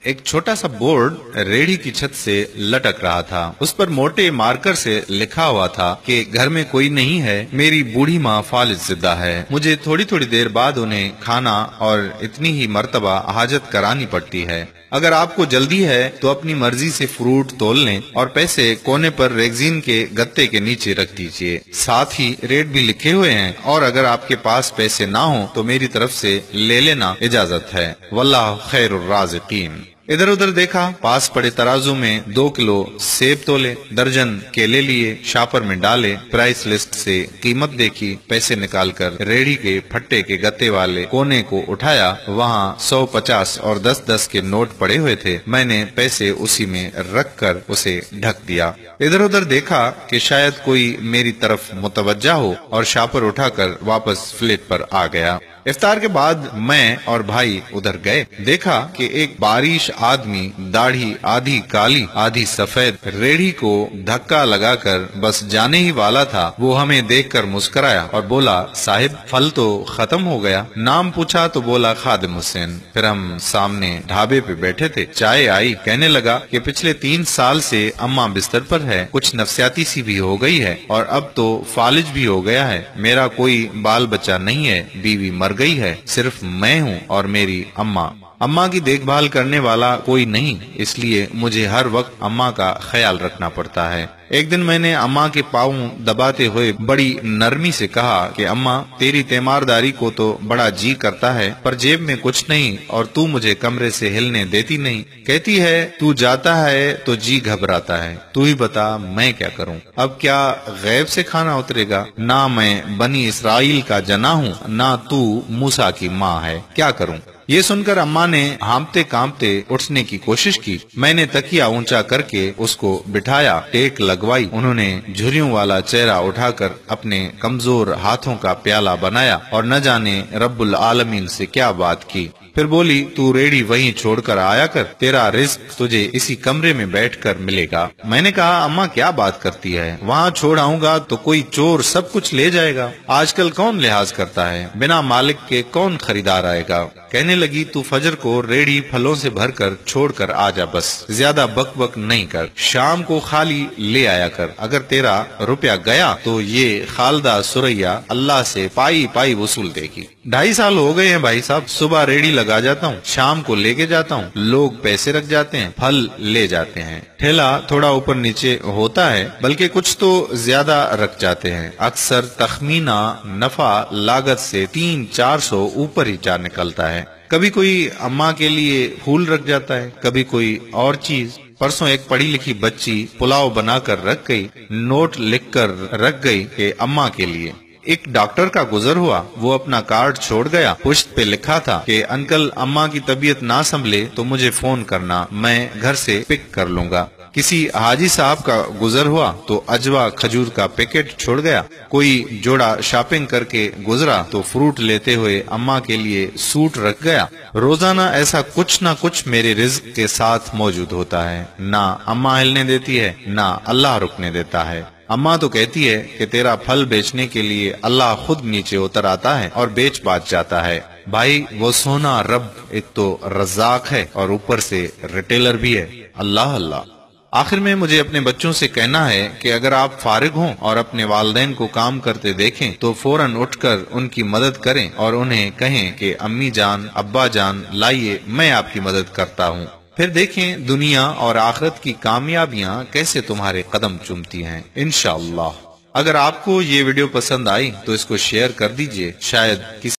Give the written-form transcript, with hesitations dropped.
एक छोटा सा बोर्ड रेहड़ी की छत से लटक रहा था। उस पर मोटे मार्कर से लिखा हुआ था कि घर में कोई नहीं है, मेरी बूढ़ी माँ फालिज जिंदा है। मुझे थोड़ी थोड़ी देर बाद उन्हें खाना और इतनी ही मर्तबा हाजत करानी पड़ती है। अगर आपको जल्दी है तो अपनी मर्जी से फ्रूट तोल लें और पैसे कोने पर रेगजीन के गत्ते के नीचे रख दीजिए। साथ ही रेट भी लिखे हुए हैं, और अगर आपके पास पैसे ना हो तो मेरी तरफ से ले लेना इजाजत है। वल्लाह खैरुर राज़िकीन। इधर उधर देखा, पास पड़े तराजू में 2 किलो सेब तोले, दर्जन केले लिए, शापर में डाले, प्राइस लिस्ट से कीमत देखी, पैसे निकालकर रेहड़ी के फट्टे के गत्ते वाले कोने को उठाया। वहाँ 100, 50 और 10-10 के नोट पड़े हुए थे। मैंने पैसे उसी में रख कर उसे ढक दिया। इधर उधर देखा कि शायद कोई मेरी तरफ मुतवज्जा हो, और शापर उठाकर वापस फ्लेट पर आ गया। इफ्तार के बाद मैं और भाई उधर गए। देखा कि एक बारिश आदमी, दाढ़ी आधी काली आधी सफेद, रेहड़ी को धक्का लगाकर बस जाने ही वाला था। वो हमें देखकर मुस्कुराया और बोला, साहिब फल तो खत्म हो गया। नाम पूछा तो बोला खादिम हुसैन। फिर हम सामने ढाबे पे बैठे थे, चाय आई। कहने लगा कि पिछले 3 साल से अम्मा बिस्तर पर है, कुछ नफसियाती सी भी हो गई है और अब तो फालिज भी हो गया है। मेरा कोई बाल बच्चा नहीं है, बीवी मर गई है, सिर्फ मैं हूँ और मेरी अम्मा। अम्मा की देखभाल करने वाला कोई नहीं, इसलिए मुझे हर वक्त अम्मा का ख्याल रखना पड़ता है। एक दिन मैंने अम्मा के पाँव दबाते हुए बड़ी नरमी से कहा कि अम्मा, तेरी तीमारदारी को तो बड़ा जी करता है, पर जेब में कुछ नहीं और तू मुझे कमरे से हिलने देती नहीं। कहती है तू जाता है तो जी घबराता है। तू ही बता मैं क्या करूं? अब क्या गैब से खाना उतरेगा? ना मैं बनी इसराइल का जना हूँ, ना तू मूसा की माँ है, क्या करूं? ये सुनकर अम्मा ने हांफते कांपते उठने की कोशिश की। मैंने तकिया ऊंचा करके उसको बिठाया, टेक लगवाई। उन्होंने झुर्रियों वाला चेहरा उठाकर अपने कमजोर हाथों का प्याला बनाया और न जाने रब्बुल आलमीन से क्या बात की। फिर बोली, तू रेहड़ी वहीं छोड़कर आया कर, तेरा रिस्क तुझे इसी कमरे में बैठकर मिलेगा। मैंने कहा, अम्मा क्या बात करती है? वहाँ छोड़ आऊंगा तो कोई चोर सब कुछ ले जाएगा। आजकल कौन लिहाज करता है? बिना मालिक के कौन खरीदार आएगा? कहने लगी, तू फजर को रेहड़ी फलों से भरकर छोड़कर आ जा, बस ज्यादा बक बक नहीं कर। शाम को खाली ले आया कर। अगर तेरा रुपया गया तो ये खालदा सुरैया अल्लाह से पाई पाई वसूल देगी। 2.5 साल हो गए हैं भाई साहब, सुबह रेहड़ी लगा जाता हूँ, शाम को लेके जाता हूँ। लोग पैसे रख जाते हैं, फल ले जाते हैं। ठेला थोड़ा ऊपर नीचे होता है, बल्कि कुछ तो ज्यादा रख जाते हैं। अक्सर तखमीना नफा लागत से 300-400 ऊपर ही जा निकलता है। कभी कोई अम्मा के लिए फूल रख जाता है, कभी कोई और चीज। परसों एक पढ़ी लिखी बच्ची पुलाव बनाकर रख गई, नोट लिखकर रख गई कि अम्मा के लिए। एक डॉक्टर का गुजर हुआ, वो अपना कार्ड छोड़ गया। पुश्त पे लिखा था कि अंकल, अम्मा की तबीयत ना संभले तो मुझे फोन करना, मैं घर से पिक कर लूंगा। किसी हाजी साहब का गुजर हुआ तो अजवा खजूर का पैकेट छोड़ गया। कोई जोड़ा शॉपिंग करके गुजरा तो फ्रूट लेते हुए अम्मा के लिए सूट रख गया। रोजाना ऐसा कुछ ना कुछ मेरे रिज्क के साथ मौजूद होता है। ना अम्मा हिलने देती है, ना अल्लाह रुकने देता है। अम्मा तो कहती है कि तेरा फल बेचने के लिए अल्लाह खुद नीचे उतर आता है और बेच बाच जाता है। भाई, वो सोना रब एक तो रज़ाक है और ऊपर से रिटेलर भी है। अल्लाह अल्लाह। आखिर में मुझे अपने बच्चों से कहना है कि अगर आप फारिग हों और अपने वालिदैन को काम करते देखें तो फौरन उठकर उनकी मदद करें और उन्हें कहें कि अम्मी जान, अब्बा जान, लाइए मैं आपकी मदद करता हूँ। फिर देखें दुनिया और आखिरत की कामयाबियां कैसे तुम्हारे कदम चूमती हैं, इंशाअल्लाह। अगर आपको ये वीडियो पसंद आई तो इसको शेयर कर दीजिए, शायद किसी